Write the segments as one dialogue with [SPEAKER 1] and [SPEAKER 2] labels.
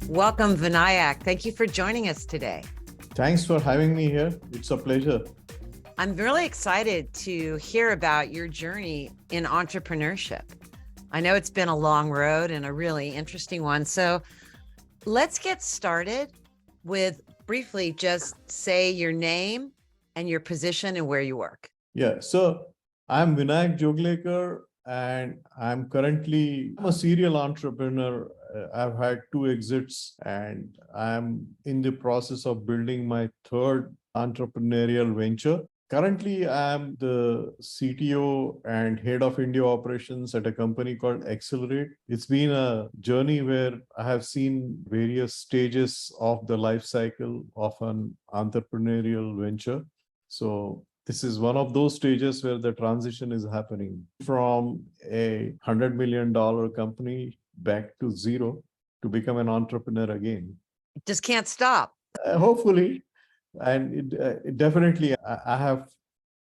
[SPEAKER 1] Welcome, Vinayak. Thank you for joining us today.
[SPEAKER 2] Thanks for having me here. It's a pleasure.
[SPEAKER 1] I'm really excited to hear about your journey in entrepreneurship. I know it's been a long road and a really interesting one. So let's get started with briefly just say your name and your position and where you work.
[SPEAKER 2] Yeah, so I'm Vinayak Joglekar and I'm currently a serial entrepreneur. I've had 2 exits and I'm in the process of building my third entrepreneurial venture. Currently, I'm the CTO and head of India operations at a company called Accelerate. It's been a journey where I have seen various stages of the life cycle of an entrepreneurial venture. So this is one of those stages where the transition is happening from a $100 million company back to zero to become an entrepreneur again.
[SPEAKER 1] Just can't stop.
[SPEAKER 2] Hopefully, and it definitely, I have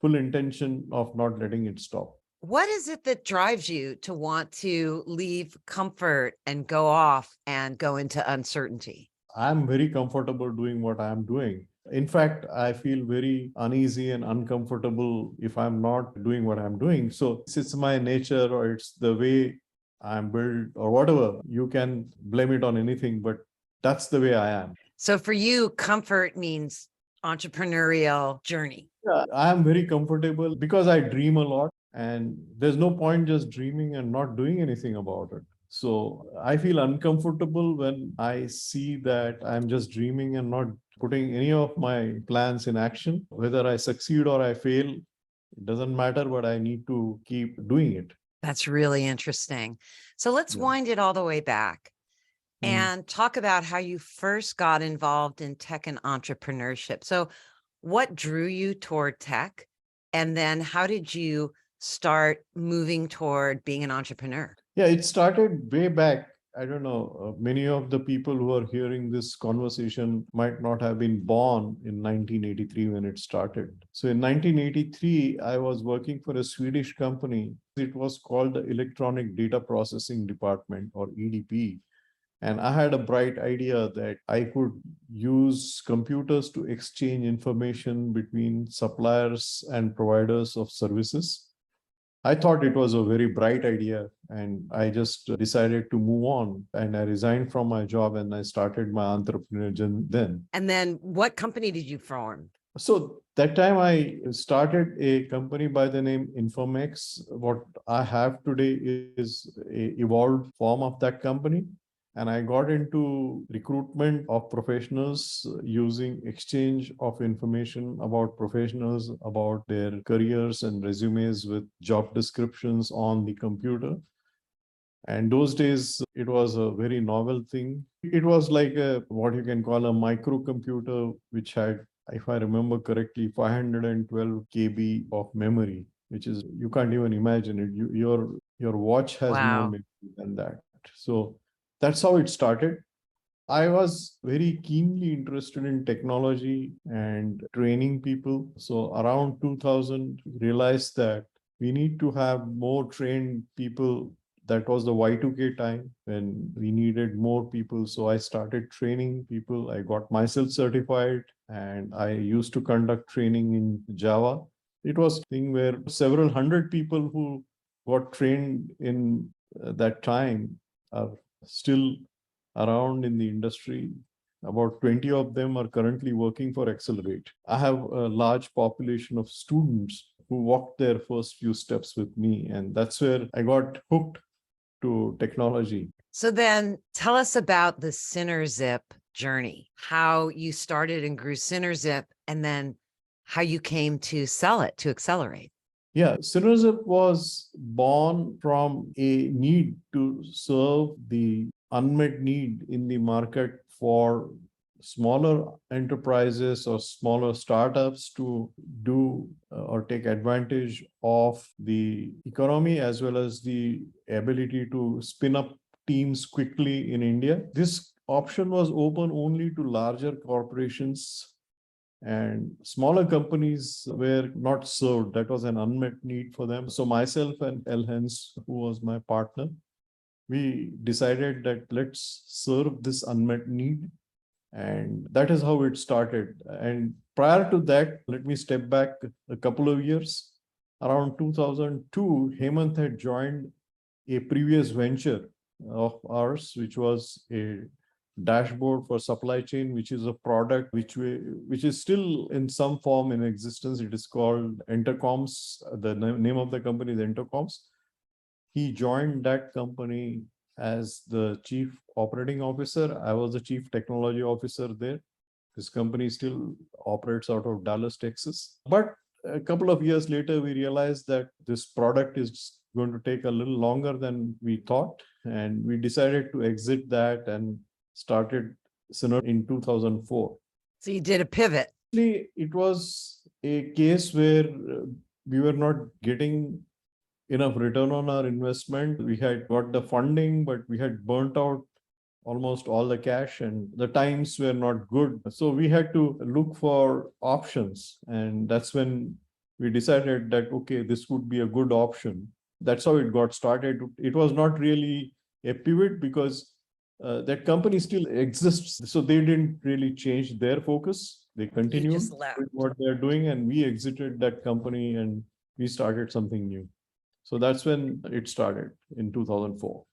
[SPEAKER 2] full intention of not letting it stop.
[SPEAKER 1] What is it that drives you to want to leave comfort and go off and go into uncertainty?
[SPEAKER 2] I'm very comfortable doing what I'm doing. In fact, I feel very uneasy and uncomfortable if I'm not doing what I'm doing. So it's my nature or it's the way I'm built or whatever. You can blame it on anything, but that's the way I am.
[SPEAKER 1] So for you, comfort means entrepreneurial journey.
[SPEAKER 2] Yeah, I am very comfortable because I dream a lot and there's no point just dreaming and not doing anything about it. So I feel uncomfortable when I see that I'm just dreaming and not putting any of my plans in action. Whether I succeed or I fail, it doesn't matter, but I need to keep doing it.
[SPEAKER 1] That's really interesting. So let's wind it all the way back and talk about how you first got involved in tech and entrepreneurship. So what drew you toward tech? And then how did you start moving toward being an entrepreneur?
[SPEAKER 2] Yeah, it started way back. I don't know, many of the people who are hearing this conversation might not have been born in 1983 when it started. So in 1983, I was working for a Swedish company. It was called the Electronic Data Processing Department, or EDP. And I had a bright idea that I could use computers to exchange information between suppliers and providers of services. I thought it was a very bright idea and I just decided to move on and I resigned from my job and I started my entrepreneurial journey then.
[SPEAKER 1] And then what company did you form?
[SPEAKER 2] So that time I started a company by the name Informex. What I have today is a evolved form of that company. And I got into recruitment of professionals using exchange of information about professionals, about their careers and resumes with job descriptions on the computer. And those days, it was a very novel thing. It was like what you can call a microcomputer, which had, if I remember correctly, 512 KB of memory, which is, you can't even imagine it. Your watch has more memory than that. So that's how it started. I was very keenly interested in technology and training people. So around 2000, realized that we need to have more trained people. That was the Y2K time when we needed more people. So I started training people. I got myself certified and I used to conduct training in Java. It was a thing where several hundred people who got trained in that time are still around in the industry. About 20 of them are currently working for Accelerate. I have a large population of students who walked their first few steps with me, and that's where I got hooked to technology.
[SPEAKER 1] So then tell us about the SynerZip journey, how you started and grew SynerZip, and then how you came to sell it to Accelerate.
[SPEAKER 2] Yeah, SynerZip was born from a need to serve the unmet need in the market for smaller enterprises or smaller startups to do or take advantage of the economy as well as the ability to spin up teams quickly in India. This option was open only to larger corporations and smaller companies were not served. That was an unmet need for them. So myself and Elhens, who was my partner, we decided that let's serve this unmet need. And that is how it started. And prior to that, let me step back a couple of years. Around 2002, Hemant had joined a previous venture of ours, which was a dashboard for supply chain, which is a product which is still in some form in existence. It is called Entercoms. The name of the company is Entercoms. He joined that company as the chief operating officer. I was the chief technology officer there. This company still operates out of Dallas, Texas. But a couple of years later, we realized that this product is going to take a little longer than we thought. And we decided to exit that and started Synergy in 2004.
[SPEAKER 1] So you did a pivot.
[SPEAKER 2] It was a case where we were not getting enough return on our investment. We had got the funding, but we had burnt out almost all the cash and the times were not good. So we had to look for options. And that's when we decided that, okay, this would be a good option. That's how it got started. It was not really a pivot because that company still exists. So they didn't really change their focus. They continued with what they're doing, and we exited that company and we started something new. So that's when it started in 2004.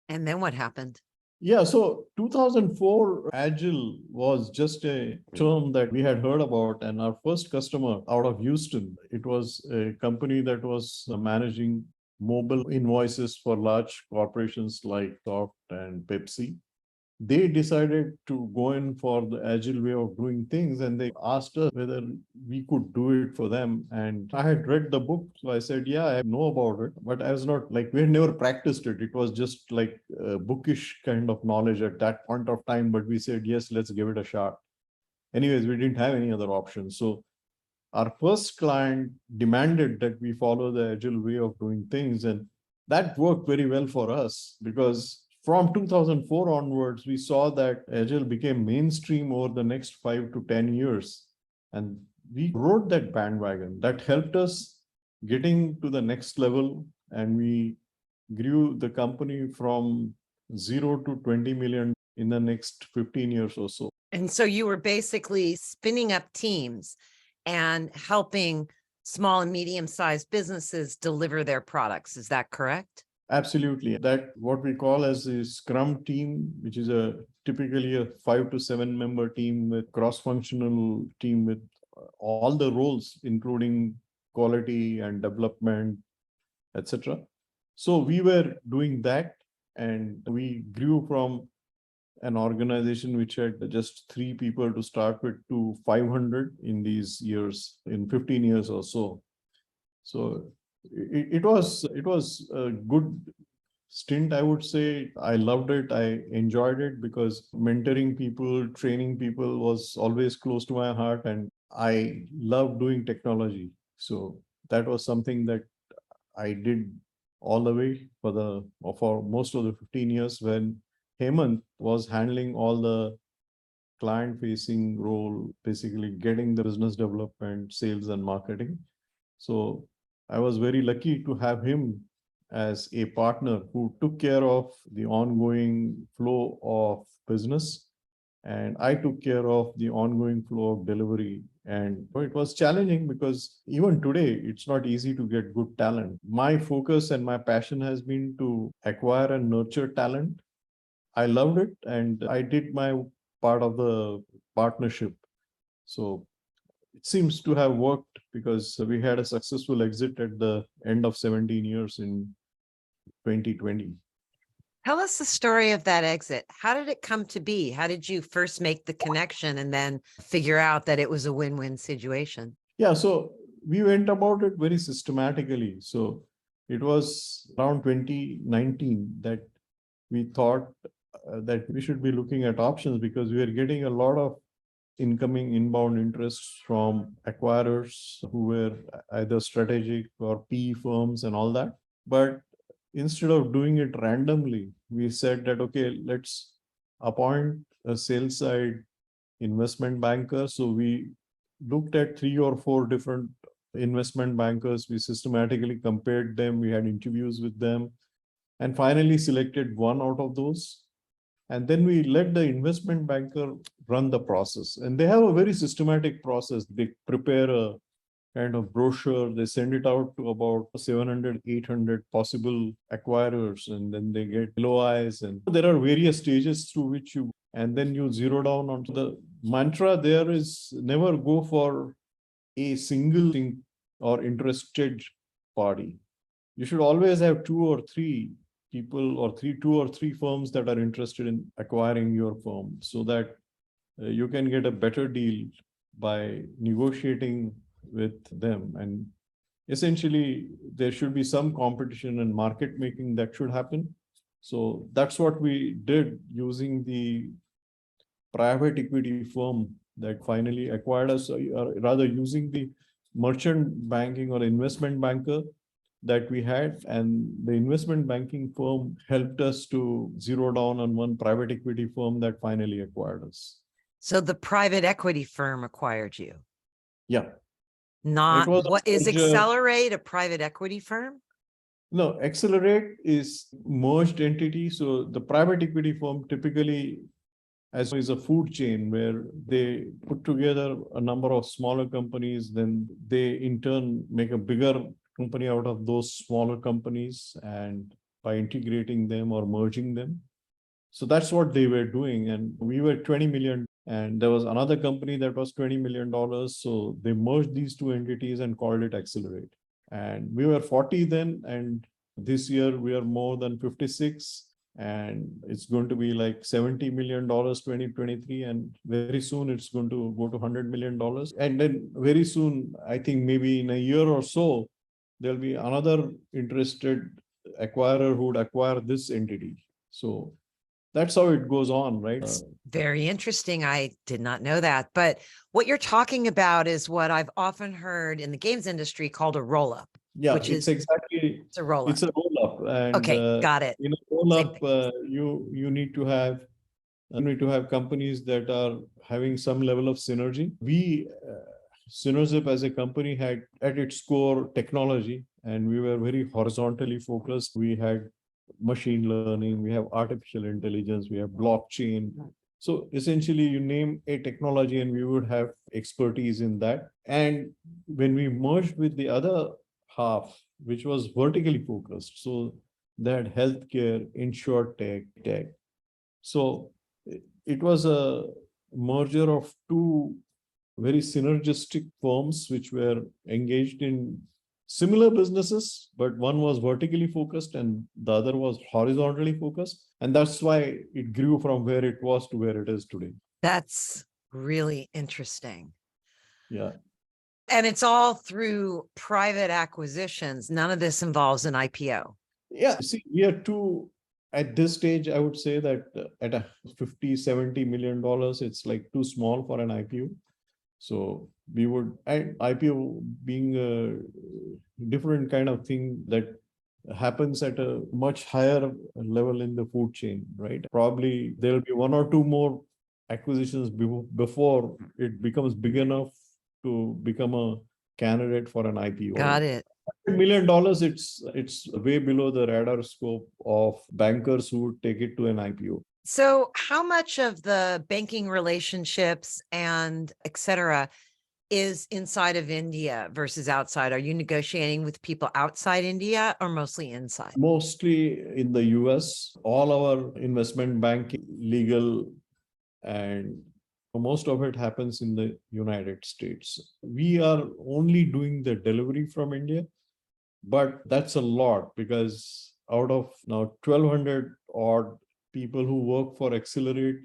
[SPEAKER 1] And then what happened?
[SPEAKER 2] Yeah, so 2004, Agile was just a term that we had heard about. And our first customer out of Houston, it was a company that was managing mobile invoices for large corporations like Soft and Pepsi. They decided to go in for the agile way of doing things, and they asked us whether we could do it for them. And I had read the book, so I said, yeah, I know about it, but I was not like, we had never practiced it. It was just like a bookish kind of knowledge at that point of time, but we said, yes, let's give it a shot. Anyways, we didn't have any other options. So our first client demanded that we follow the agile way of doing things, and that worked very well for us because from 2004 onwards, we saw that Agile became mainstream over the next 5 to 10 years. And we rode that bandwagon. That helped us getting to the next level. And we grew the company from 0 to 20 million in the next 15 years or so.
[SPEAKER 1] And so you were basically spinning up teams and helping small and medium-sized businesses deliver their products. Is that correct?
[SPEAKER 2] Absolutely. That what we call as a Scrum team, which is typically a 5 to 7 member team with cross-functional team with all the roles, including quality and development, etc. So we were doing that, and we grew from an organization which had just 3 people to start with to 500 in these years, in 15 years or so. So it was a good stint, I would say. I loved it. I enjoyed it because mentoring people, training people was always close to my heart, and I love doing technology. So that was something that I did all the way for most of the 15 years when Hemant was handling all the client-facing role, basically getting the business development, sales, and marketing. So I was very lucky to have him as a partner who took care of the ongoing flow of business, and I took care of the ongoing flow of delivery. And it was challenging because even today, it's not easy to get good talent. My focus and my passion has been to acquire and nurture talent. I loved it, and I did my part of the partnership. So it seems to have worked because we had a successful exit at the end of 17 years in 2020.
[SPEAKER 1] Tell us the story of that exit. How did it come to be? How did you first make the connection and then figure out that it was a win-win situation?
[SPEAKER 2] Yeah, so we went about it very systematically. So it was around 2019 that we thought that we should be looking at options because we are getting a lot of incoming inbound interests from acquirers who were either strategic or PE firms and all that. But instead of doing it randomly, we said that, okay, let's appoint a sales side investment banker. So we looked at 3 or 4 different investment bankers. We systematically compared them. We had interviews with them. and finally selected one out of those. And then we let the investment banker run the process. And they have a very systematic process. They prepare a kind of brochure, they send it out to about 700, 800 possible acquirers, and then they get LOIs. And there are various stages through which you, and then you zero down onto the mantra. There is never go for a single thing or interested party. You should always have two or three people or two or three firms that are interested in acquiring your firm, so that you can get a better deal by negotiating with them. And essentially, there should be some competition and market making that should happen. So that's what we did using the private equity firm that finally acquired us, or rather using the merchant banking or investment banker that we had. And the investment banking firm helped us to zero down on one private equity firm that finally acquired us.
[SPEAKER 1] So the private equity firm acquired you.
[SPEAKER 2] Yeah.
[SPEAKER 1] Not, what is
[SPEAKER 2] merger.
[SPEAKER 1] Accelerate, a private equity firm?
[SPEAKER 2] No, Accelerate is merged entity. So the private equity firm typically as is a food chain where they put together a number of smaller companies, then they in turn make a bigger company out of those smaller companies, and by integrating them or merging them. So that's what they were doing. And we were 20 million, and there was another company that was $20 million. So they merged these two entities and called it Accelerate. And we were 40 then, and this year we are more than 56. And it's going to be like $70 million 2023, and very soon it's going to go to $100 million. And then very soon, I think maybe in a year or so, there'll be another interested acquirer who would acquire this entity. So that's how it goes on, right?
[SPEAKER 1] It's very interesting. I did not know that. But what you're talking about is what I've often heard in the games industry called a roll-up.
[SPEAKER 2] Yeah,
[SPEAKER 1] which
[SPEAKER 2] it's
[SPEAKER 1] is
[SPEAKER 2] exactly,
[SPEAKER 1] it's a roll-up.
[SPEAKER 2] it's a roll-up. And
[SPEAKER 1] okay, got it.
[SPEAKER 2] in a roll-up, you need to have companies that are having some level of synergy. We Synergip as a company had at its core technology, and we were very horizontally focused. We had machine learning, we have artificial intelligence, we have blockchain. So essentially, you name a technology and we would have expertise in that. And when we merged with the other half, which was vertically focused, so that healthcare, tech. So it was a merger of two very synergistic firms which were engaged in similar businesses, but one was vertically focused and the other was horizontally focused. And that's why it grew from where it was to where it is today.
[SPEAKER 1] That's really interesting.
[SPEAKER 2] Yeah.
[SPEAKER 1] And it's all through private acquisitions. None of this involves an IPO.
[SPEAKER 2] Yeah. See, we are at this stage, I would say that at a $50-70 million, it's like too small for an IPO. So we would, IPO being a different kind of thing that happens at a much higher level in the food chain, right? Probably there'll be one or two more acquisitions before it becomes big enough to become a candidate for an IPO.
[SPEAKER 1] Got it.
[SPEAKER 2] $100 million, it's way below the radar scope of bankers who would take it to an IPO.
[SPEAKER 1] So how much of the banking relationships and et cetera is inside of India versus outside? Are you negotiating with people outside India or mostly inside?
[SPEAKER 2] Mostly in the US. All our investment banking, legal, and most of it happens in the United States. We are only doing the delivery from India, but that's a lot because out of now 1,200 odd people who work for Accelerate,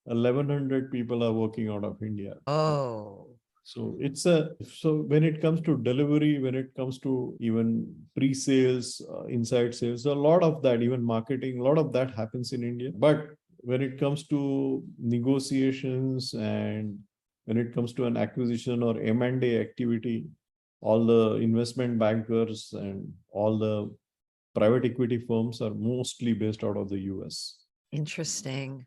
[SPEAKER 2] 1,100 people are working out of India.
[SPEAKER 1] Oh.
[SPEAKER 2] So so when it comes to delivery, when it comes to even pre-sales, inside sales, a lot of that, even marketing, a lot of that happens in India. But when it comes to negotiations and when it comes to an acquisition or M&A activity, all the investment bankers and all the private equity firms are mostly based out of the US.
[SPEAKER 1] Interesting.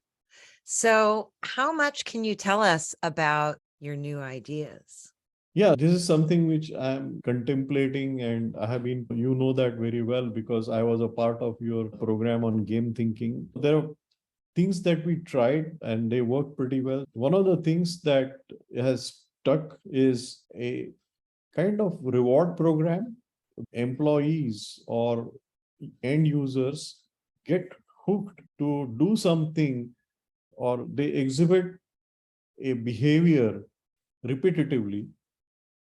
[SPEAKER 1] So how much can you tell us about your new ideas?
[SPEAKER 2] Yeah, this is something which I'm contemplating, and I have been, you know that very well because I was a part of your program on game thinking. There are things that we tried and they work pretty well. One of the things that has stuck is a kind of reward program. Employees or end users get hooked to do something, or they exhibit a behavior repetitively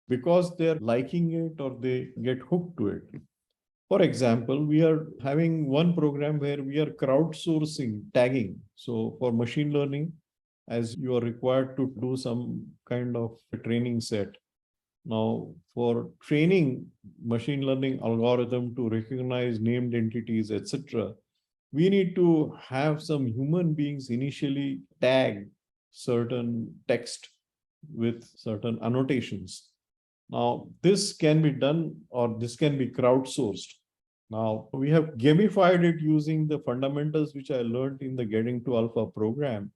[SPEAKER 2] because they're liking it or they get hooked to it. For example, we are having one program where we are crowdsourcing tagging. So for machine learning, as you are required to do some kind of training set. Now, for training machine learning algorithm to recognize named entities, etc., we need to have some human beings initially tag certain text with certain annotations. Now, this can be done or this can be crowdsourced. Now, we have gamified it using the fundamentals which I learned in the Getting to Alpha program,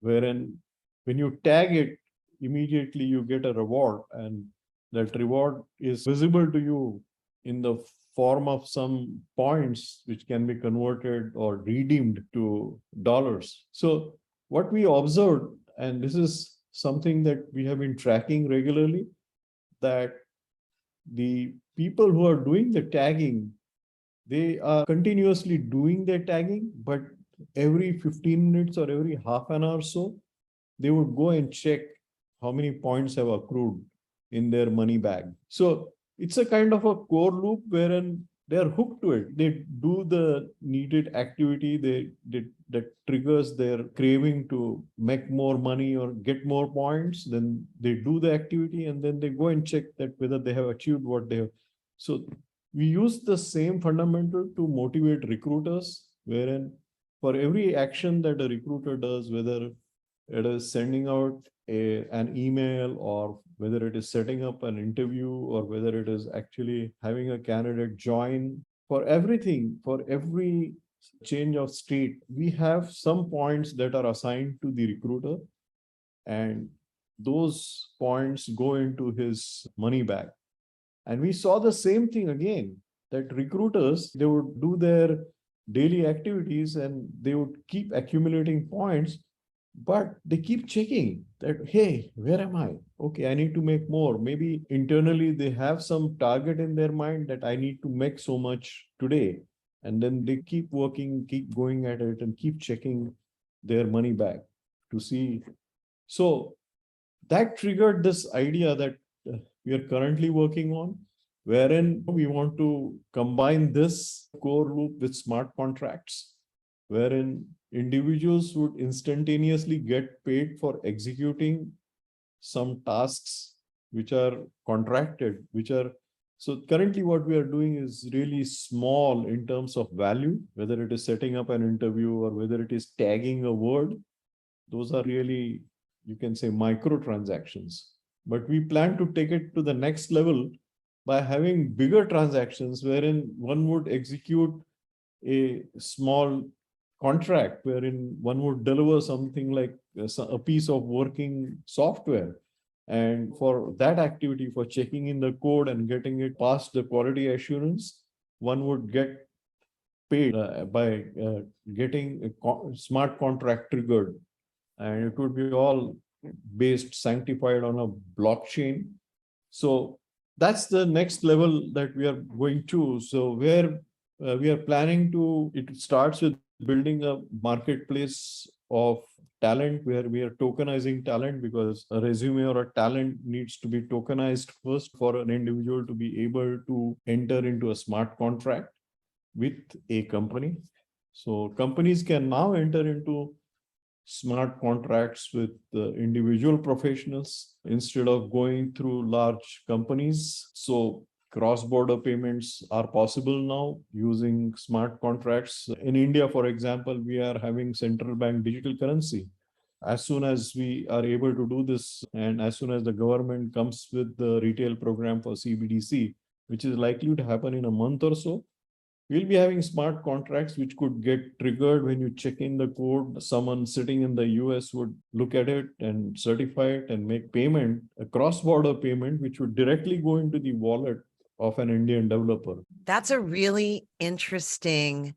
[SPEAKER 2] wherein when you tag it, immediately you get a reward, and that reward is visible to you in the form of some points which can be converted or redeemed to dollars. So, what we observed, and this is something that we have been tracking regularly, that the people who are doing the tagging, they are continuously doing their tagging, but every 15 minutes or every half an hour or so, they would go and check how many points have accrued in their money bag. So it's a kind of a core loop wherein they are hooked to it. They do the needed activity, that triggers their craving to make more money or get more points. Then they do the activity and then they go and check that whether they have achieved what they have. So we use the same fundamental to motivate recruiters, wherein for every action that a recruiter does, whether it is sending out an email, or whether it is setting up an interview, or whether it is actually having a candidate join, for everything, for every change of state, we have some points that are assigned to the recruiter, and those points go into his money bag. And we saw the same thing again, that recruiters, they would do their daily activities and they would keep accumulating points, but they keep checking that, hey, where am I? Okay, I need to make more. Maybe internally they have some target in their mind that I need to make so much today. And then they keep working, keep going at it, and keep checking their money back to see. So that triggered this idea that we are currently working on, wherein we want to combine this core loop with smart contracts, wherein individuals would instantaneously get paid for executing some tasks which are contracted, which are, so currently what we are doing is really small in terms of value, whether it is setting up an interview or whether it is tagging a word. Those are really, you can say, micro transactions. But we plan to take it to the next level by having bigger transactions wherein one would execute a small contract, wherein one would deliver something like a piece of working software. And for that activity, for checking in the code and getting it past the quality assurance, one would get paid by getting a smart contract triggered, and it would be all based sanctified on a blockchain. So that's the next level that we are going to. So where we are planning to, it starts with building a marketplace of talent where we are tokenizing talent, because a resume or a talent needs to be tokenized first for an individual to be able to enter into a smart contract with a company. So companies can now enter into smart contracts with individual professionals instead of going through large companies. So cross-border payments are possible now using smart contracts. In India, for example, we are having central bank digital currency. As soon as we are able to do this, and as soon as the government comes with the retail program for CBDC, which is likely to happen in a month or so, We'll be having smart contracts which could get triggered when you check in the code. Someone sitting in the US would look at it and certify it and make payment, a cross-border payment, which would directly go into the wallet of an Indian developer.
[SPEAKER 1] That's a really interesting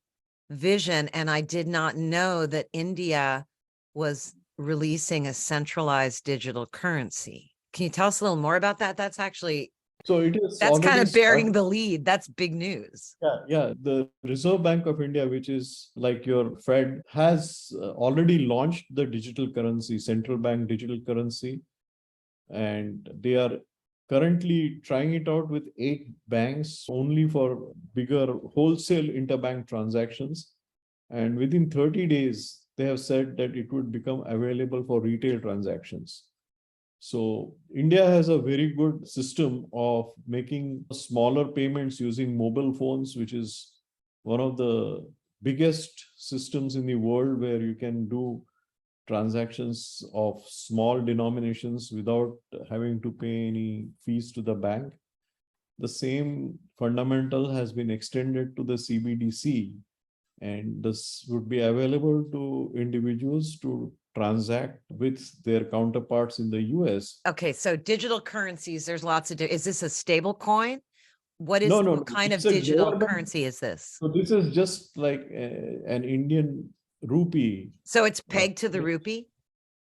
[SPEAKER 1] vision. And I did not know that India was releasing a centralized digital currency. Can you tell us a little more about that? That's actually,
[SPEAKER 2] So it is
[SPEAKER 1] that's kind
[SPEAKER 2] already
[SPEAKER 1] of bearing
[SPEAKER 2] started.
[SPEAKER 1] the lead. That's big news.
[SPEAKER 2] Yeah. The Reserve Bank of India, which is like your Fed, has already launched the digital currency, central bank digital currency. And they are currently trying it out with 8 banks only for bigger wholesale interbank transactions. And within 30 days, they have said that it would become available for retail transactions. So India has a very good system of making smaller payments using mobile phones, which is one of the biggest systems in the world where you can do transactions of small denominations without having to pay any fees to the bank. The same fundamental has been extended to the CBDC, and this would be available to individuals to transact with their counterparts in the US.
[SPEAKER 1] Okay, so digital currencies, there's lots of, is this a stable coin? What
[SPEAKER 2] No,
[SPEAKER 1] what kind of
[SPEAKER 2] it's a
[SPEAKER 1] digital
[SPEAKER 2] government.
[SPEAKER 1] currency is this?
[SPEAKER 2] So this is just like an Indian rupee.
[SPEAKER 1] So it's pegged to the rupee?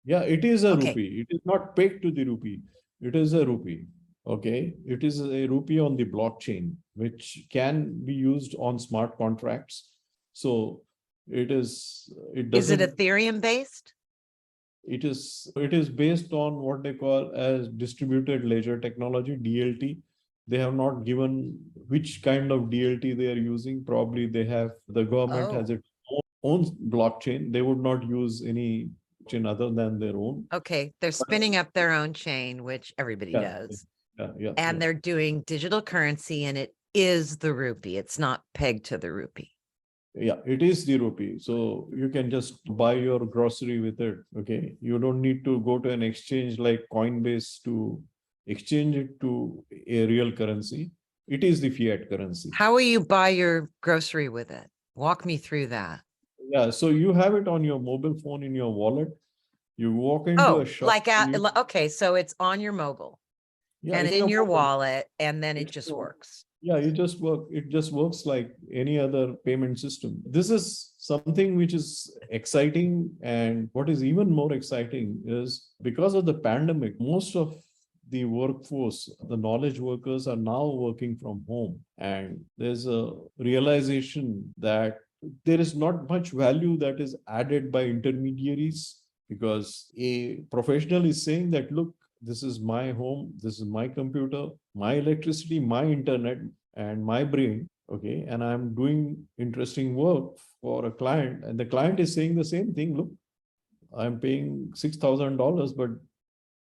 [SPEAKER 2] Yeah, it is a
[SPEAKER 1] Okay.
[SPEAKER 2] rupee. It is not pegged to the rupee. It is a rupee. Okay. It is a rupee on the blockchain, which can be used on smart contracts. So it is, it
[SPEAKER 1] Is it
[SPEAKER 2] doesn't,
[SPEAKER 1] Ethereum based?
[SPEAKER 2] it is based on what they call as distributed ledger technology, DLT. They have not given which kind of DLT they are using. Probably they have, the government has
[SPEAKER 1] Oh,
[SPEAKER 2] its own blockchain. They would not use any chain other than their own.
[SPEAKER 1] okay. They're spinning up their own chain, which everybody
[SPEAKER 2] Yeah,
[SPEAKER 1] does.
[SPEAKER 2] yeah.
[SPEAKER 1] And they're doing digital currency and it is the rupee. It's not pegged to the rupee.
[SPEAKER 2] Yeah, it is the rupee. So you can just buy your grocery with it. Okay. You don't need to go to an exchange like Coinbase to exchange it to a real currency. It is the fiat currency.
[SPEAKER 1] How will you buy your grocery with it? Walk me through that.
[SPEAKER 2] Yeah. So you have it on your mobile phone in your wallet. You walk into a
[SPEAKER 1] Oh,
[SPEAKER 2] shop.
[SPEAKER 1] like okay, so it's on your mobile
[SPEAKER 2] Yeah,
[SPEAKER 1] and
[SPEAKER 2] it's
[SPEAKER 1] in your
[SPEAKER 2] mobile.
[SPEAKER 1] wallet, and then it
[SPEAKER 2] It's
[SPEAKER 1] just
[SPEAKER 2] your-
[SPEAKER 1] works.
[SPEAKER 2] Yeah, it just works like any other payment system. This is something which is exciting. And what is even more exciting is because of the pandemic, most of the workforce, the knowledge workers are now working from home. And there's a realization that there is not much value that is added by intermediaries, because a professional is saying that, look, this is my home, this is my computer, my electricity, my internet, and my brain. Okay. And I'm doing interesting work for a client. And the client is saying the same thing. Look, I'm paying $6,000, but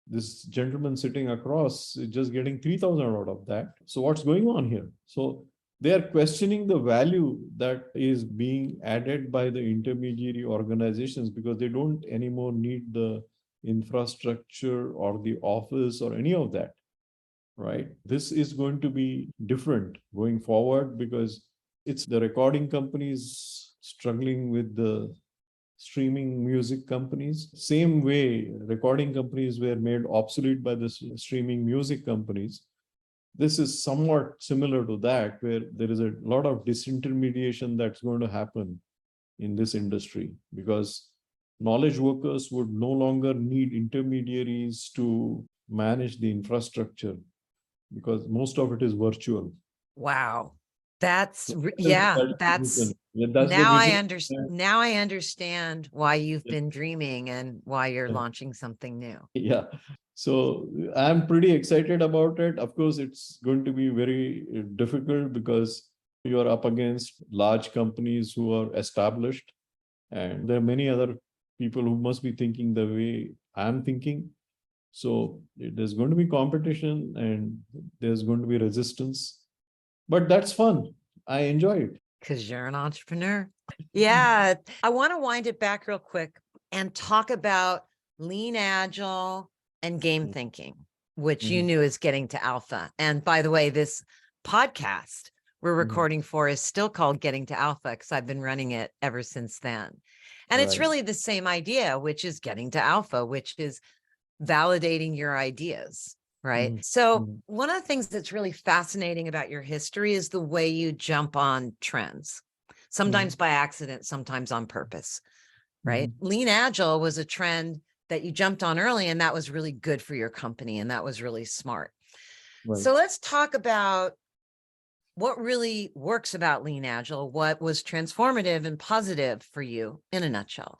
[SPEAKER 2] this gentleman sitting across is just getting 3,000 out of that. So what's going on here? So they are questioning the value that is being added by the intermediary organizations, because they don't anymore need the infrastructure or the office or any of that, right? This is going to be different going forward, because it's the recording companies struggling with the streaming music companies. Same way recording companies were made obsolete by the streaming music companies. This is somewhat similar to that, where there is a lot of disintermediation that's going to happen in this industry, because knowledge workers would no longer need intermediaries to manage the infrastructure, because most of it is virtual.
[SPEAKER 1] Wow. That's
[SPEAKER 2] So
[SPEAKER 1] yeah,
[SPEAKER 2] that's the
[SPEAKER 1] now
[SPEAKER 2] reason.
[SPEAKER 1] now I understand why you've been dreaming and why you're launching something new.
[SPEAKER 2] Yeah. So I'm pretty excited about it. Of course, it's going to be very difficult, because you're up against large companies who are established, and there are many other people who must be thinking the way I'm thinking. So there's going to be competition and there's going to be resistance, but that's fun. I enjoy it.
[SPEAKER 1] Because you're an entrepreneur. Yeah. I want to wind it back real quick and talk about lean agile and game thinking, which you knew is getting to alpha. And by the way, this podcast we're
[SPEAKER 2] Mhm.
[SPEAKER 1] recording for is still called Getting to Alpha, because I've been running it ever since then. And it's
[SPEAKER 2] Right.
[SPEAKER 1] really the same idea, which is getting to alpha, which is validating your ideas, right?
[SPEAKER 2] Mhm.
[SPEAKER 1] So
[SPEAKER 2] Mhm.
[SPEAKER 1] one of the things that's really fascinating about your history is the way you jump on trends, sometimes
[SPEAKER 2] Mhm.
[SPEAKER 1] by accident, sometimes on purpose, right?
[SPEAKER 2] Mhm.
[SPEAKER 1] Lean Agile was a trend that you jumped on early, and that was really good for your company, and that was really smart.
[SPEAKER 2] Right.
[SPEAKER 1] So let's talk about what really works about Lean Agile, what was transformative and positive for you in a nutshell.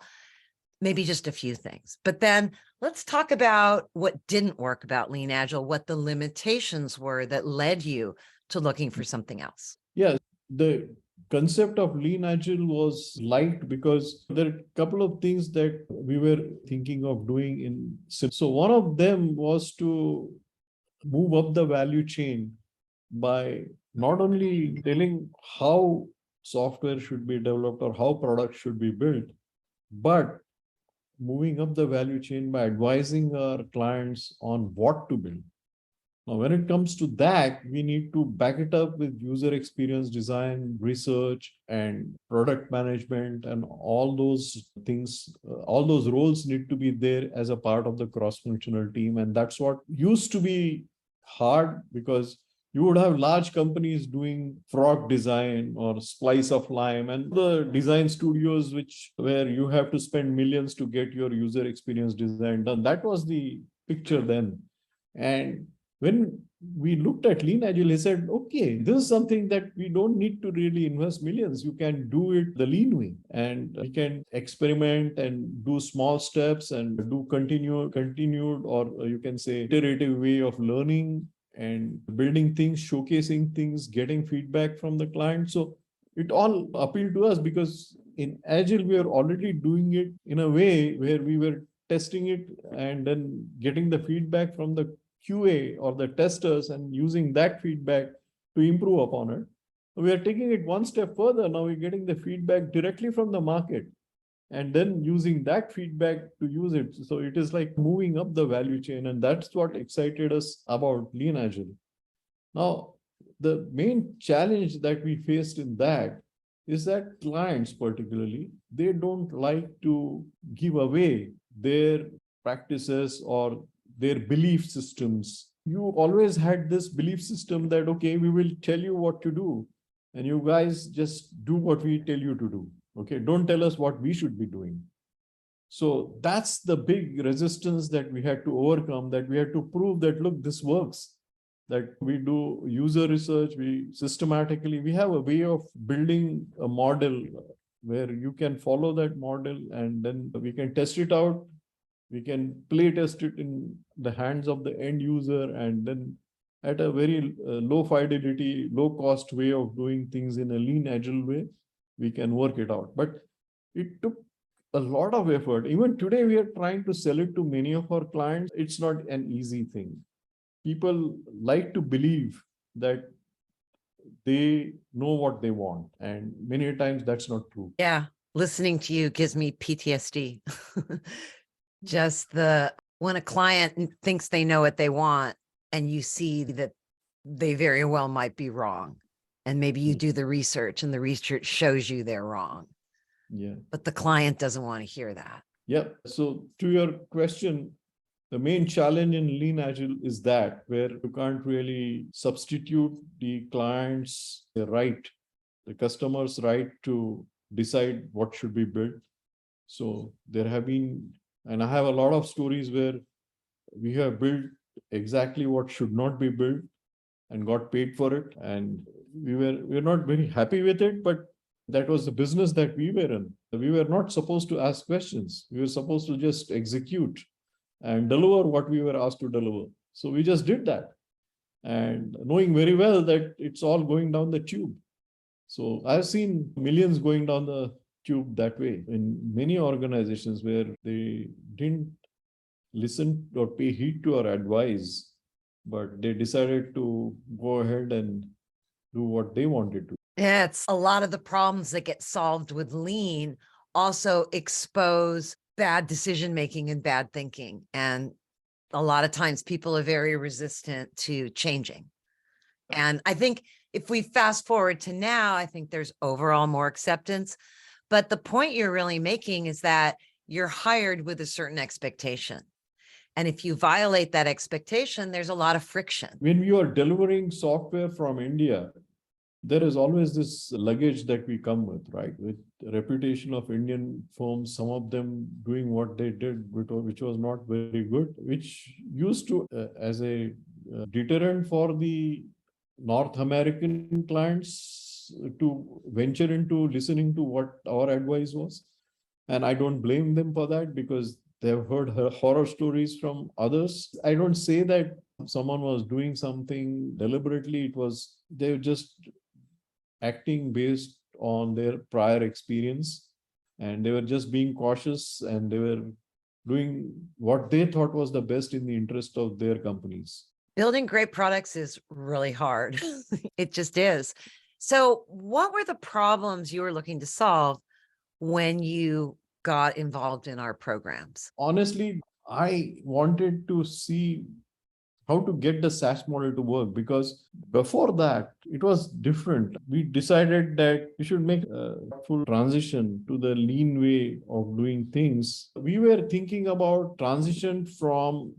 [SPEAKER 1] Maybe just a few things, but then let's talk about what didn't work about Lean Agile, what the limitations were that led you to looking for something else.
[SPEAKER 2] Yeah, the concept of lean agile was liked because there are a couple of things that we were thinking of doing in. So one of them was to move up the value chain by not only telling how software should be developed or how products should be built, but moving up the value chain by advising our clients on what to build. Now, when it comes to that, we need to back it up with user experience design, research, and product management, and all those things, all those roles need to be there as a part of the cross functional team. And that's what used to be hard because you would have large companies doing frog design or splice of lime and the design studios which where you have to spend millions to get your user experience design done. That was the picture then. And when we looked at lean agile, he said, okay, this is something that we don't need to really invest millions. You can do it the lean way, and we can experiment and do small steps and do continued, or you can say iterative way of learning and building things, showcasing things, getting feedback from the client. So it all appealed to us because in agile we are already doing it in a way where we were testing it and then getting the feedback from the QA or the testers and using that feedback to improve upon it. We are taking it one step further. Now we're getting the feedback directly from the market and then using that feedback to use it. So it is like moving up the value chain. And that's what excited us about Lean Agile. Now, the main challenge that we faced in that is that clients, particularly, they don't like to give away their practices or their belief systems. You always had this belief system that, okay, we will tell you what to do, and you guys just do what we tell you to do. Okay, don't tell us what we should be doing. So that's the big resistance that we had to overcome, that we had to prove that, look, this works, that we do user research, we systematically, we have a way of building a model where you can follow that model and then we can test it out. We can play test it in the hands of the end user and then at a very low fidelity, low cost way of doing things in a lean agile way, we can work it out. But it took a lot of effort. Even today, we are trying to sell it to many of our clients. It's not an easy thing. People like to believe that they know what they want, and many times that's not true.
[SPEAKER 1] Yeah. Listening to you gives me PTSD. Just when a client thinks they know what they want and you see that they very well might be wrong. And maybe you do the research and the research shows you they're wrong,
[SPEAKER 2] Yeah.
[SPEAKER 1] but the client doesn't want to hear that.
[SPEAKER 2] Yeah. So to your question, the main challenge in Lean Agile is that where you can't really substitute the client's right, the customer's right to decide what should be built. So there have been, and I have a lot of stories where we have built exactly what should not be built and got paid for it. And we were not very happy with it, but that was the business that we were in. We were not supposed to ask questions. We were supposed to just execute and deliver what we were asked to deliver. So we just did that. And knowing very well that it's all going down the tube. So I've seen millions going down the tube that way in many organizations where they didn't listen or pay heed to our advice, but they decided to go ahead and do what they wanted to.
[SPEAKER 1] Yeah, it's a lot of the problems that get solved with lean also expose bad decision making and bad thinking. And a lot of times people are very resistant to changing. And I think if we fast forward to now, I think there's overall more acceptance. But the point you're really making is that you're hired with a certain expectation. And if you violate that expectation, there's a lot of friction.
[SPEAKER 2] When you are delivering software from India, there is always this luggage that we come with, right? With the reputation of Indian firms, some of them doing what they did, which was not very good, which used to, as a deterrent for the North American clients to venture into listening to what our advice was. And I don't blame them for that because they've heard horror stories from others. I don't say that someone was doing something deliberately. It was, they were just acting based on their prior experience, and they were just being cautious, and they were doing what they thought was the best in the interest of their companies.
[SPEAKER 1] Building great products is really hard. It just is. So what were the problems you were looking to solve when you got involved in our programs?
[SPEAKER 2] Honestly, I wanted to see how to get the SaaS model to work, because before that it was different. We decided that we should make a full transition to the lean way of doing things. We were thinking about transition from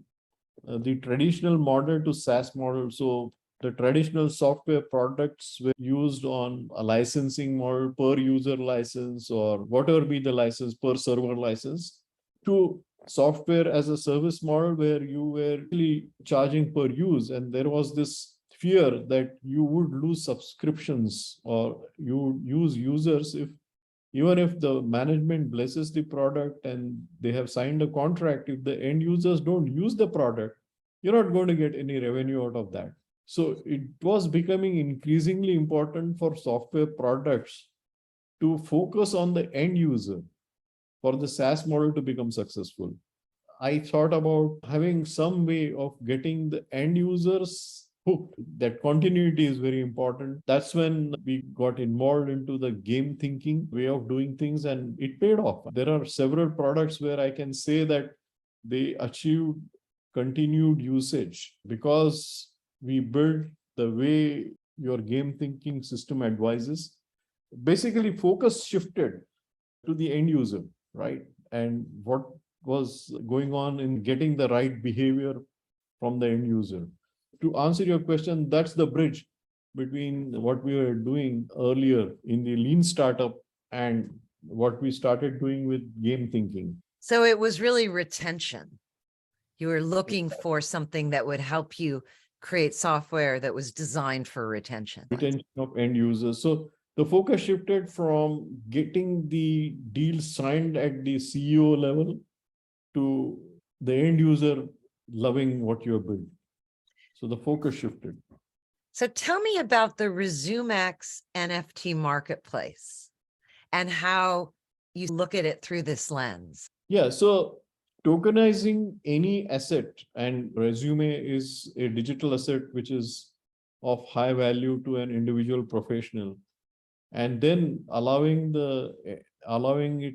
[SPEAKER 2] the traditional model to SaaS model. So the traditional software products were used on a licensing model, per user license, or whatever be the license, per server license, to software as a service model where you were really charging per use. And there was this fear that you would lose subscriptions or you would use users if, even if the management blesses the product and they have signed a contract, if the end users don't use the product, you're not going to get any revenue out of that. So it was becoming increasingly important for software products to focus on the end user for the SaaS model to become successful. I thought about having some way of getting the end users hooked. That continuity is very important. That's when we got involved into the game thinking way of doing things, and it paid off. There are several products where I can say that they achieved continued usage because we built the way your game thinking system advises. Basically, focus shifted to the end user, right? And what was going on in getting the right behavior from the end user. To answer your question, that's the bridge between what we were doing earlier in the lean startup and what we started doing with game thinking.
[SPEAKER 1] So it was really retention. You were looking for something that would help you create software that was designed for retention.
[SPEAKER 2] Retention of end users. So the focus shifted from getting the deal signed at the CEO level to the end user loving what you have built. So the focus shifted.
[SPEAKER 1] So tell me about the ResumeX NFT marketplace and how you look at it through this lens.
[SPEAKER 2] Yeah, so tokenizing any asset, and resume is a digital asset which is of high value to an individual professional, and then allowing it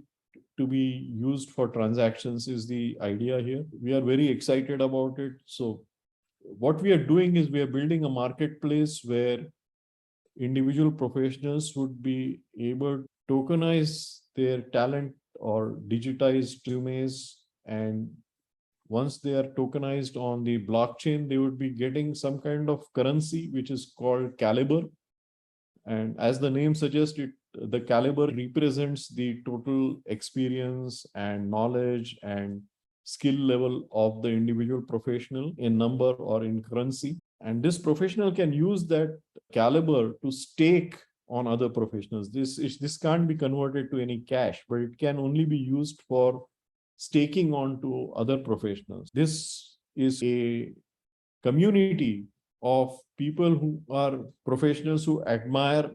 [SPEAKER 2] to be used for transactions is the idea here. We are very excited about it. So what we are doing is we are building a marketplace where individual professionals would be able to tokenize their talent or digitize resumes, and once they are tokenized on the blockchain, they would be getting some kind of currency which is called caliber. And as the name suggests, the caliber represents the total experience and knowledge and skill level of the individual professional in number or in currency. And this professional can use that caliber to stake on other professionals. This can't be converted to any cash, but it can only be used for staking on to other professionals. This is a community of people who are professionals who admire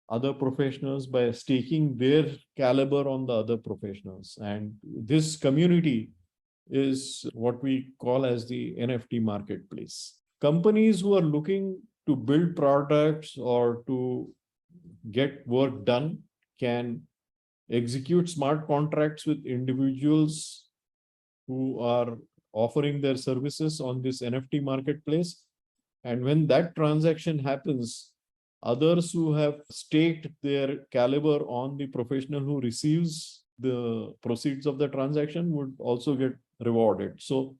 [SPEAKER 2] other professionals by staking their caliber on the other professionals. And this community is what we call as the NFT marketplace. Companies who are looking to build products or to get work done can execute smart contracts with individuals who are offering their services on this NFT marketplace. And when that transaction happens, Others who have staked their caliber on the professional who receives the proceeds of the transaction would also get rewarded. So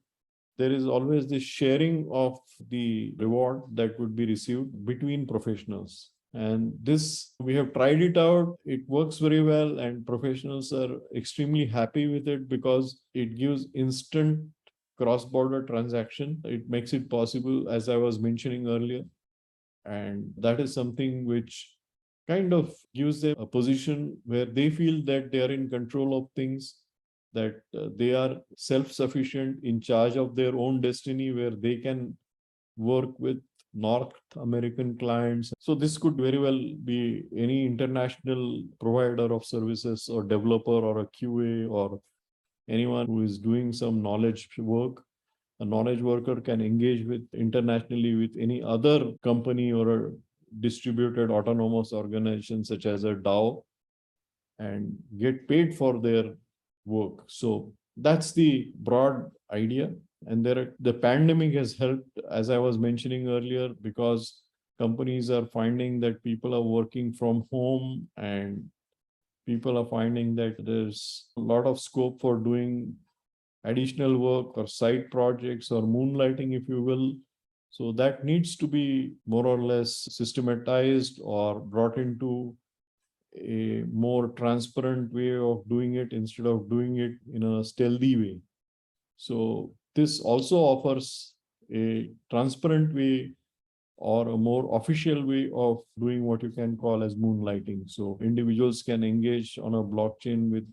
[SPEAKER 2] there is always this sharing of the reward that would be received between professionals. And this, we have tried it out. It works very well, and professionals are extremely happy with it because it gives instant cross-border transaction. It makes it possible, as I was mentioning earlier. And that is something which kind of gives them a position where they feel that they are in control of things, that they are self-sufficient, in charge of their own destiny, where they can work with North American clients. So this could very well be any international provider of services or developer or a QA or anyone who is doing some knowledge work. A knowledge worker can engage with internationally with any other company or a distributed autonomous organization such as a DAO and get paid for their work. So that's the broad idea. And the pandemic has helped, as I was mentioning earlier, because companies are finding that people are working from home and people are finding that there's a lot of scope for doing additional work or side projects or moonlighting, if you will. So that needs to be more or less systematized or brought into a more transparent way of doing it instead of doing it in a stealthy way. So this also offers a transparent way or a more official way of doing what you can call as moonlighting. So individuals can engage on a blockchain with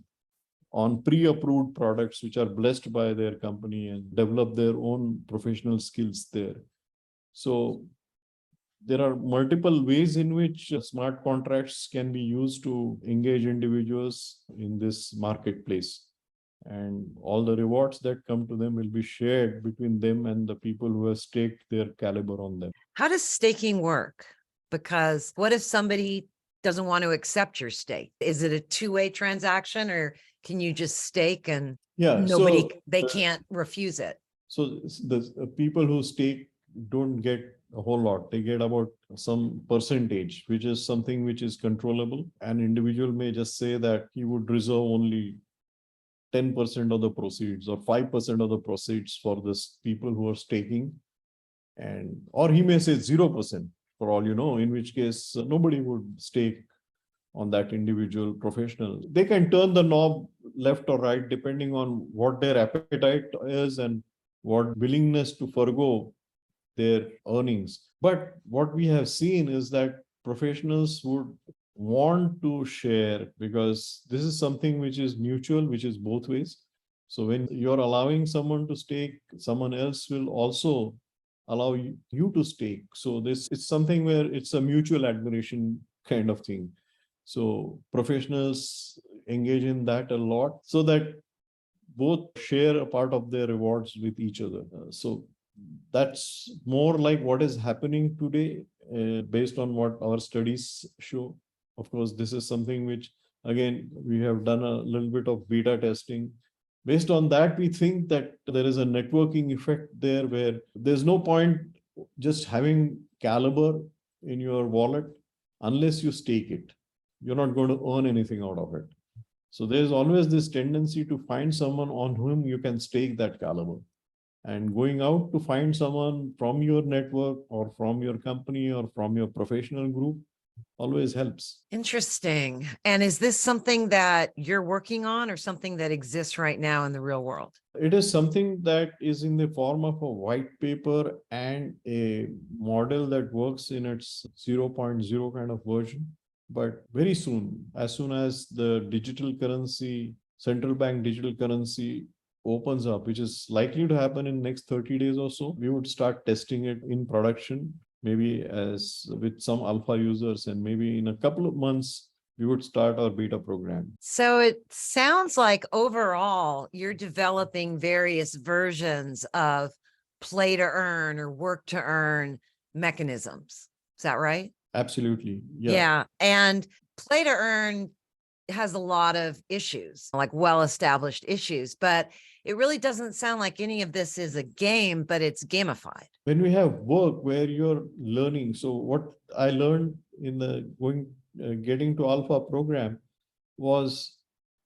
[SPEAKER 2] on pre-approved products which are blessed by their company and develop their own professional skills there. So there are multiple ways in which smart contracts can be used to engage individuals in this marketplace. And all the rewards that come to them will be shared between them and the people who have staked their caliber on them.
[SPEAKER 1] How does staking work? Because what if somebody doesn't want to accept your stake? Is it a two-way transaction, or can you just stake and they can't refuse it?
[SPEAKER 2] So the people who stake don't get a whole lot. They get about some percentage, which is something which is controllable. An individual may just say that he would reserve only 10% of the proceeds or 5% of the proceeds for this people who are staking. And or he may say 0% for all you know, in which case nobody would stake on that individual professional. They can turn the knob left or right depending on what their appetite is and what willingness to forego their earnings. But what we have seen is that professionals would want to share because this is something which is mutual, which is both ways. So when you're allowing someone to stake, someone else will also allow you to stake. So this it's something where it's a mutual admiration kind of thing. So professionals engage in that a lot so that both share a part of their rewards with each other. So that's more like what is happening today based on what our studies show. Of course, this is something which, again, we have done a little bit of beta testing. Based on that, we think that there is a networking effect there where there's no point just having caliber in your wallet unless you stake it. You're not going to earn anything out of it. So there's always this tendency to find someone on whom you can stake that caliber. And going out to find someone from your network or from your company or from your professional group always helps.
[SPEAKER 1] Interesting. And is this something that you're working on or something that exists right now in the real world?
[SPEAKER 2] It is something that is in the form of a white paper and a model that works in its 0.0 kind of version. But very soon as the digital currency, central bank digital currency opens up, which is likely to happen in next 30 days or so, we would start testing it in production, maybe as with some alpha users, and maybe in a couple of months, we would start our beta program.
[SPEAKER 1] So it sounds like overall, you're developing various versions of play to earn or work to earn mechanisms. Is that right?
[SPEAKER 2] Absolutely.
[SPEAKER 1] Yeah. And play to earn has a lot of issues, like well-established issues, but it really doesn't sound like any of this is a game, but it's gamified.
[SPEAKER 2] When we have work where you're learning, so what I learned in the getting to alpha program was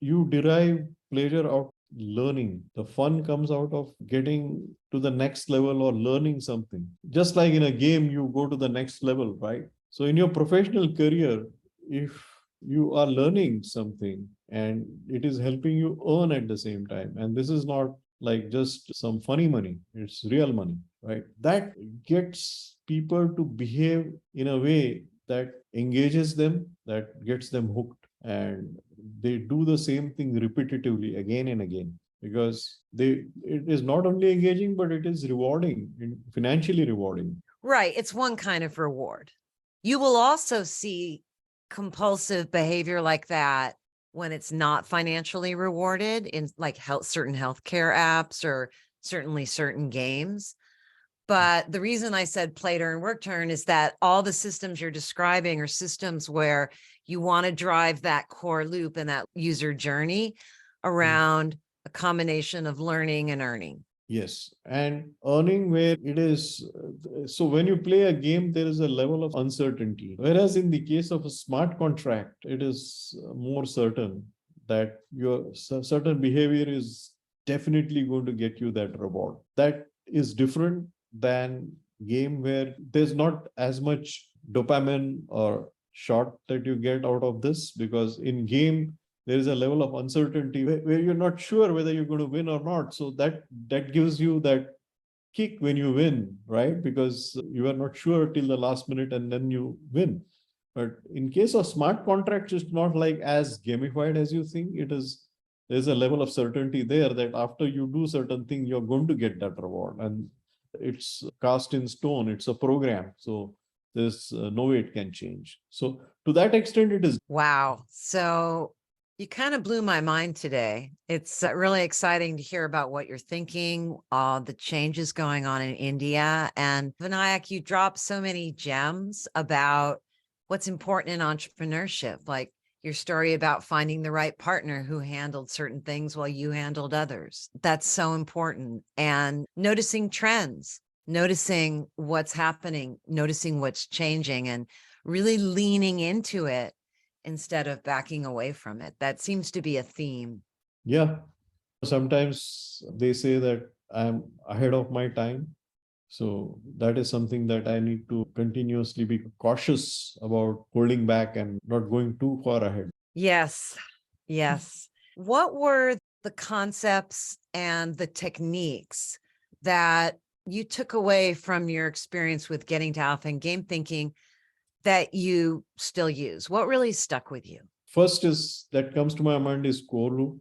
[SPEAKER 2] you derive pleasure out of learning. The fun comes out of getting to the next level or learning something. Just like in a game, you go to the next level, right? So in your professional career, if you are learning something and it is helping you earn at the same time, and this is not like just some funny money, it's real money, right? That gets people to behave in a way that engages them, that gets them hooked, and they do the same thing repetitively again and again, because it is not only engaging, but it is rewarding, financially rewarding.
[SPEAKER 1] Right. It's one kind of reward. You will also see compulsive behavior like that when it's not financially rewarded in like certain healthcare apps or certainly certain games. But the reason I said play to earn, work to earn is that all the systems you're describing are systems where you want to drive that core loop and that user journey around a combination of learning and earning.
[SPEAKER 2] Yes, and earning where it is. So when you play a game, there is a level of uncertainty. Whereas in the case of a smart contract, it is more certain that your certain behavior is definitely going to get you that reward. That is different than game where there's not as much dopamine or shot that you get out of this, because in game there is a level of uncertainty where you're not sure whether you're going to win or not. So that gives you that kick when you win, right? Because you are not sure till the last minute and then you win. But in case of smart contracts, it's not like as gamified as you think. There's a level of certainty there that after you do certain thing, you're going to get that reward. And it's cast in stone. It's a program. So there's no way it can change. So to that extent, it is.
[SPEAKER 1] Wow. So you kind of blew my mind today. It's really exciting to hear about what you're thinking, the changes going on in India. And Vinayak, you dropped so many gems about what's important in entrepreneurship, like your story about finding the right partner who handled certain things while you handled others. That's so important. And noticing trends, noticing what's happening, noticing what's changing, and really leaning into it instead of backing away from it. That seems to be a theme.
[SPEAKER 2] Yeah. Sometimes they say that I'm ahead of my time. So that is something that I need to continuously be cautious about, holding back and not going too far ahead.
[SPEAKER 1] Yes. Yes. What were the concepts and the techniques that you took away from your experience with getting to alpha and game thinking that you still use? What really stuck with you?
[SPEAKER 2] First is that comes to my mind is core loop.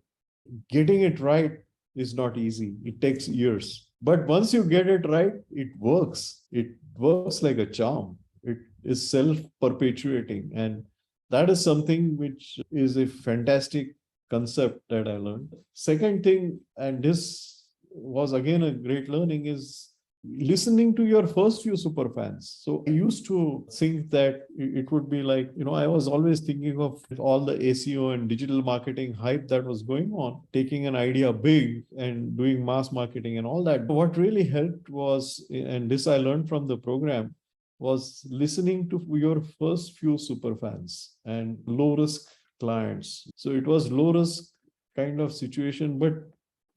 [SPEAKER 2] Getting it right is not easy. It takes years. But once you get it right, it works. It works like a charm. It is self-perpetuating. And that is something which is a fantastic concept that I learned. Second thing, and this was again a great learning, is listening to your first few super fans. So I used to think that it would be like, I was always thinking of all the SEO and digital marketing hype that was going on, taking an idea big and doing mass marketing and all that. What really helped was, and this I learned from the program, was listening to your first few super fans and low risk clients. So it was low risk kind of situation, but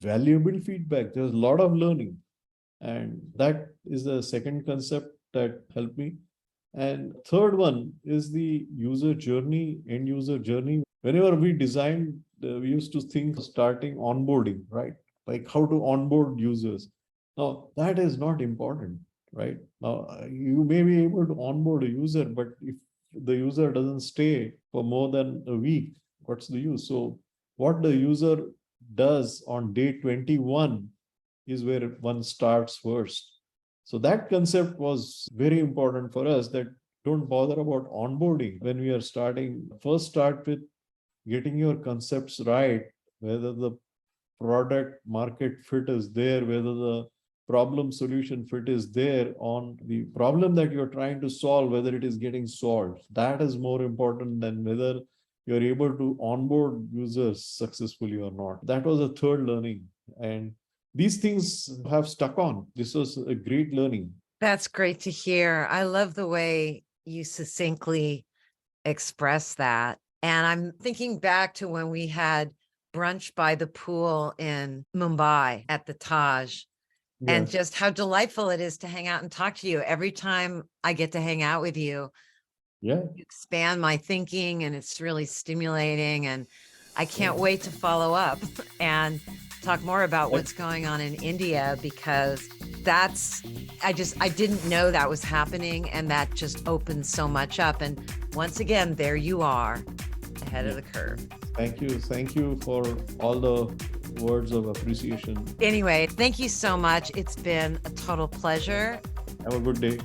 [SPEAKER 2] valuable feedback. There's a lot of learning. And that is the second concept that helped me. And third one is the user journey, end user journey. Whenever we designed, we used to think starting onboarding, right? Like how to onboard users. Now, that is not important, right? Now, you may be able to onboard a user, but if the user doesn't stay for more than a week, what's the use? So what the user does on day 21 is where one starts first. So that concept was very important for us, that don't bother about onboarding when we are starting. First start with getting your concepts right, whether the product market fit is there, whether the problem solution fit is there, on the problem that you're trying to solve, whether it is getting solved. That is more important than whether you're able to onboard users successfully or not. That was a third learning. And these things have stuck on. This was a great learning.
[SPEAKER 1] That's great to hear. I love the way you succinctly express that. And I'm thinking back to when we had brunch by the pool in Mumbai at the Taj, and
[SPEAKER 2] Yes.
[SPEAKER 1] just how delightful it is to hang out and talk to you. Every time I get to hang out with you,
[SPEAKER 2] Yeah.
[SPEAKER 1] you expand my thinking, and it's really stimulating. And I can't wait to follow up and talk more about what's going on in India, because I didn't know that was happening, and that just opens so much up. And once again, there you are, ahead of the curve.
[SPEAKER 2] Thank you. Thank you for all the words of appreciation.
[SPEAKER 1] Anyway, thank you so much. It's been a total pleasure.
[SPEAKER 2] Have a good day.